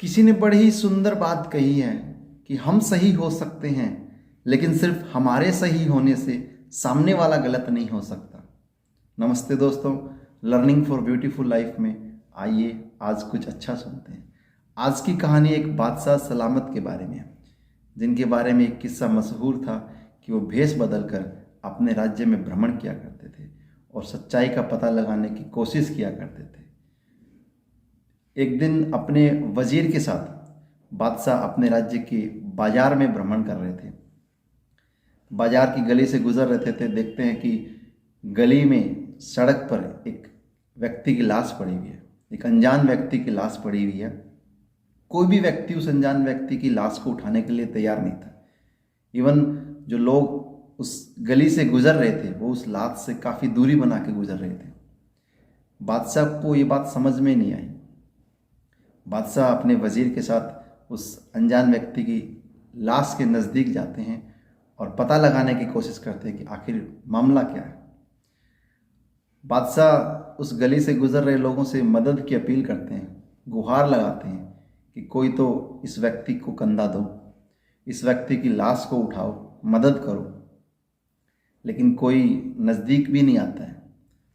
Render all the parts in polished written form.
किसी ने बड़ी ही सुंदर बात कही है कि हम सही हो सकते हैं, लेकिन सिर्फ हमारे सही होने से सामने वाला गलत नहीं हो सकता। नमस्ते दोस्तों, लर्निंग फॉर ब्यूटीफुल लाइफ में आइए आज कुछ अच्छा सुनते हैं। आज की कहानी एक बादशाह सलामत के बारे में है, जिनके बारे में एक किस्सा मशहूर था कि वो भेष बदलकर अपने राज्य में भ्रमण किया करते थे और सच्चाई का पता लगाने की कोशिश किया करते थे। एक दिन अपने वजीर के साथ बादशाह अपने राज्य के बाजार में भ्रमण कर रहे थे। बाजार की गली से गुजर रहे थे, देखते हैं कि गली में सड़क पर एक व्यक्ति की लाश पड़ी हुई है। एक अनजान व्यक्ति की लाश पड़ी हुई है। कोई भी व्यक्ति उस अनजान व्यक्ति की लाश को उठाने के लिए तैयार नहीं था। इवन जो लोग उस गली से गुजर रहे थे वो उस लाश से काफ़ी दूरी बना के गुजर रहे थे। बादशाह को ये बात समझ में नहीं आई। बादशाह अपने वजीर के साथ उस अनजान व्यक्ति की लाश के नज़दीक जाते हैं और पता लगाने की कोशिश करते हैं कि आखिर मामला क्या है। बादशाह उस गली से गुजर रहे लोगों से मदद की अपील करते हैं, गुहार लगाते हैं कि कोई तो इस व्यक्ति को कंधा दो, इस व्यक्ति की लाश को उठाओ, मदद करो। लेकिन कोई नज़दीक भी नहीं आता है।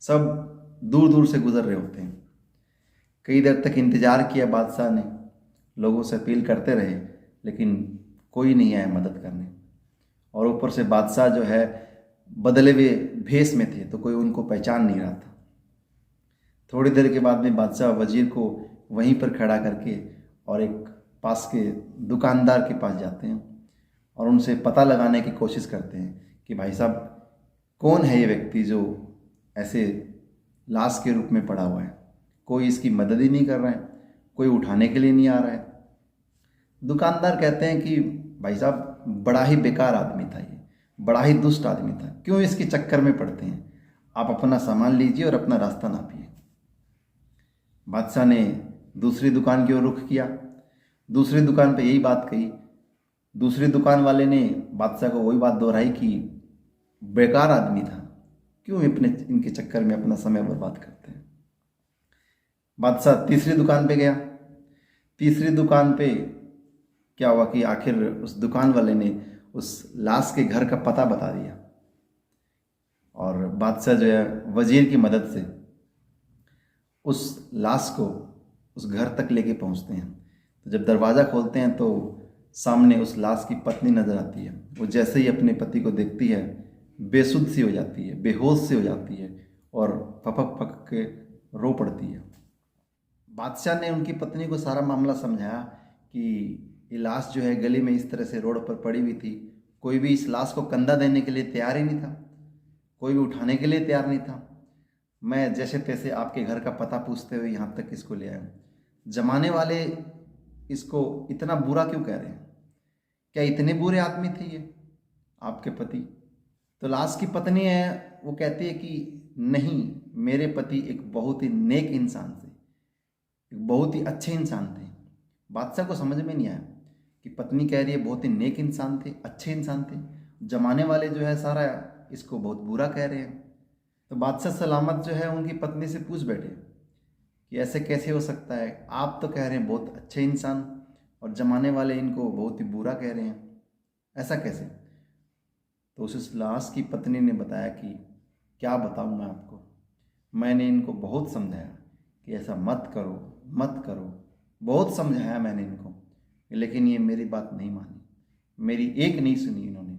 सब दूर दूर से गुजर रहे होते हैं। कई देर तक इंतज़ार किया बादशाह ने, लोगों से अपील करते रहे, लेकिन कोई नहीं आया मदद करने। और ऊपर से बादशाह जो है बदले हुए भेष में थे, तो कोई उनको पहचान नहीं रहा था। थोड़ी देर के बाद में बादशाह वजीर को वहीं पर खड़ा करके और एक पास के दुकानदार के पास जाते हैं और उनसे पता लगाने की कोशिश करते हैं कि भाई साहब, कौन है ये व्यक्ति जो ऐसे लाश के रूप में पड़ा हुआ है। कोई इसकी मदद ही नहीं कर रहा है, कोई उठाने के लिए नहीं आ रहा है। दुकानदार कहते हैं कि भाई साहब, बड़ा ही बेकार आदमी था ये, बड़ा ही दुष्ट आदमी था, क्यों इसके चक्कर में पड़ते हैं। आप अपना सामान लीजिए और अपना रास्ता नापिए। बादशाह ने दूसरी दुकान की ओर रुख किया। दूसरी दुकान पे यही बात कही। दूसरी दुकान वाले ने बादशाह को वही बात दोहराई कि बेकार आदमी था, क्यों इनके चक्कर में अपना समय बर्बाद करते हैं। बादशाह तीसरी दुकान पे गया। तीसरी दुकान पे क्या हुआ कि आखिर उस दुकान वाले ने उस लाश के घर का पता बता दिया और बादशाह जो है वजीर की मदद से उस लाश को उस घर तक लेके पहुंचते हैं। तो जब दरवाज़ा खोलते हैं तो सामने उस लाश की पत्नी नज़र आती है। वो जैसे ही अपने पति को देखती है बेसुध सी हो जाती है, बेहोश सी हो जाती है और फपक फक के रो पड़ती है। बादशाह ने उनकी पत्नी को सारा मामला समझाया कि ये लाश जो है गली में इस तरह से रोड पर पड़ी हुई थी। कोई भी इस लाश को कंधा देने के लिए तैयार ही नहीं था, कोई भी उठाने के लिए तैयार नहीं था। मैं जैसे तैसे आपके घर का पता पूछते हुए यहाँ तक इसको ले आया। जमाने वाले इसको इतना बुरा क्यों कह रहे हैं? क्या इतने बुरे आदमी थे ये आपके पति? तो लाश की पत्नी है, वो कहती है कि नहीं, मेरे पति एक बहुत ही नेक इंसान थे, एक बहुत ही अच्छे इंसान थे। बादशाह को समझ में नहीं आया कि पत्नी कह रही है बहुत ही नेक इंसान थे, अच्छे इंसान थे, जमाने वाले जो है सारा इसको बहुत बुरा कह रहे हैं। तो बादशाह सलामत जो है उनकी पत्नी से पूछ बैठे कि ऐसे कैसे हो सकता है, आप तो कह रहे हैं बहुत अच्छे इंसान और जमाने वाले इनको बहुत ही बुरा कह रहे हैं, ऐसा कैसे? तो उस लाश की पत्नी ने बताया कि क्या बताऊं मैं आपको, मैंने इनको बहुत समझाया कि ऐसा मत करो मत करो, बहुत समझाया मैंने इनको, लेकिन ये मेरी बात नहीं मानी, मेरी एक नहीं सुनी इन्होंने।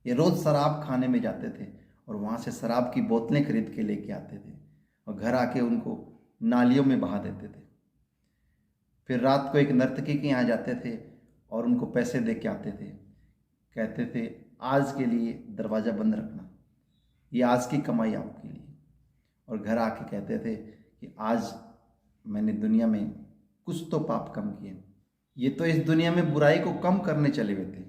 ये रोज़ शराब खाने में जाते थे और वहाँ से शराब की बोतलें खरीद के लेके आते थे और घर आके उनको नालियों में बहा देते थे। फिर रात को एक नर्तकी के यहाँ जाते थे और उनको पैसे दे के आते थे। कहते थे आज के लिए दरवाज़ा बंद रखना, ये आज की कमाई आपके लिए। और घर आके कहते थे कि आज मैंने दुनिया में कुछ तो पाप कम किए। ये तो इस दुनिया में बुराई को कम करने चले हुए थे,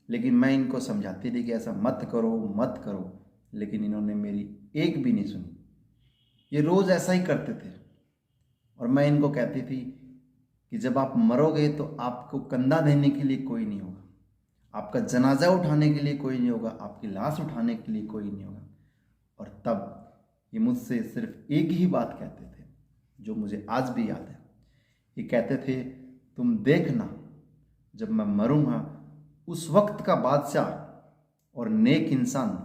लेकिन मैं इनको समझाती रही कि ऐसा मत करो मत करो, लेकिन इन्होंने मेरी एक भी नहीं सुनी। ये रोज़ ऐसा ही करते थे और मैं इनको कहती थी कि जब आप मरोगे तो आपको कंधा देने के लिए कोई नहीं होगा, आपका जनाजा उठाने के लिए कोई नहीं होगा, आपकी लाश उठाने के लिए कोई नहीं होगा। और तब ये मुझसे सिर्फ एक ही बात कहते थे जो मुझे आज भी याद है। ये कहते थे, तुम देखना जब मैं मरूंगा उस वक्त का बादशाह और नेक इंसान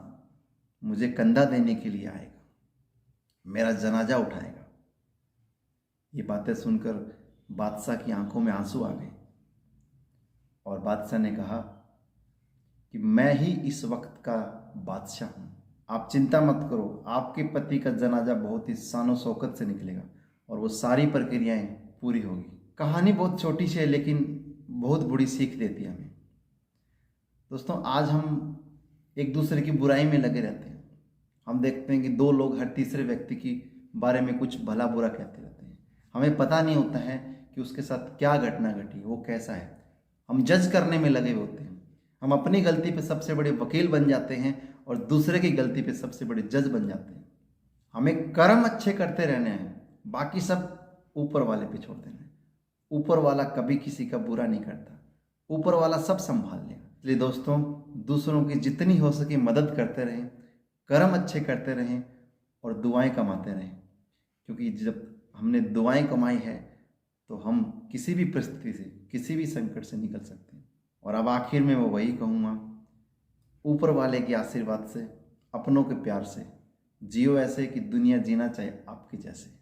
मुझे कंधा देने के लिए आएगा, मेरा जनाजा उठाएगा। ये बातें सुनकर बादशाह की आंखों में आंसू आ गए और बादशाह ने कहा कि मैं ही इस वक्त का बादशाह हूँ, आप चिंता मत करो, आपके पति का जनाजा बहुत ही शानो शौकत से निकलेगा और वो सारी प्रक्रियाएं पूरी होगी। कहानी बहुत छोटी सी है लेकिन बहुत बड़ी सीख देती है हमें। दोस्तों, आज हम एक दूसरे की बुराई में लगे रहते हैं। हम देखते हैं कि दो लोग हर तीसरे व्यक्ति की बारे में कुछ भला बुरा कहते रहते हैं। हमें पता नहीं होता है कि उसके साथ क्या घटना घटी, वो कैसा है। हम जज करने में लगे होते हैं। हम अपनी गलती पे सबसे बड़े वकील बन जाते हैं और दूसरे की गलती पे सबसे बड़े जज बन जाते हैं। हमें कर्म अच्छे करते रहने हैं, बाकी सब ऊपर वाले पे छोड़ देना है। ऊपर वाला कभी किसी का बुरा नहीं करता, ऊपर वाला सब संभाल लेगा। इसलिए दोस्तों, दूसरों की जितनी हो सके मदद करते रहें, कर्म अच्छे करते रहें और दुआएं कमाते रहें, क्योंकि जब हमने दुआएं कमाई है तो हम किसी भी परिस्थिति से, किसी भी संकट से निकल सकते हैं। और अब आखिर में मैं वही कहूँगा, ऊपर वाले के आशीर्वाद से, अपनों के प्यार से जियो ऐसे कि दुनिया जीना चाहे आपके जैसे।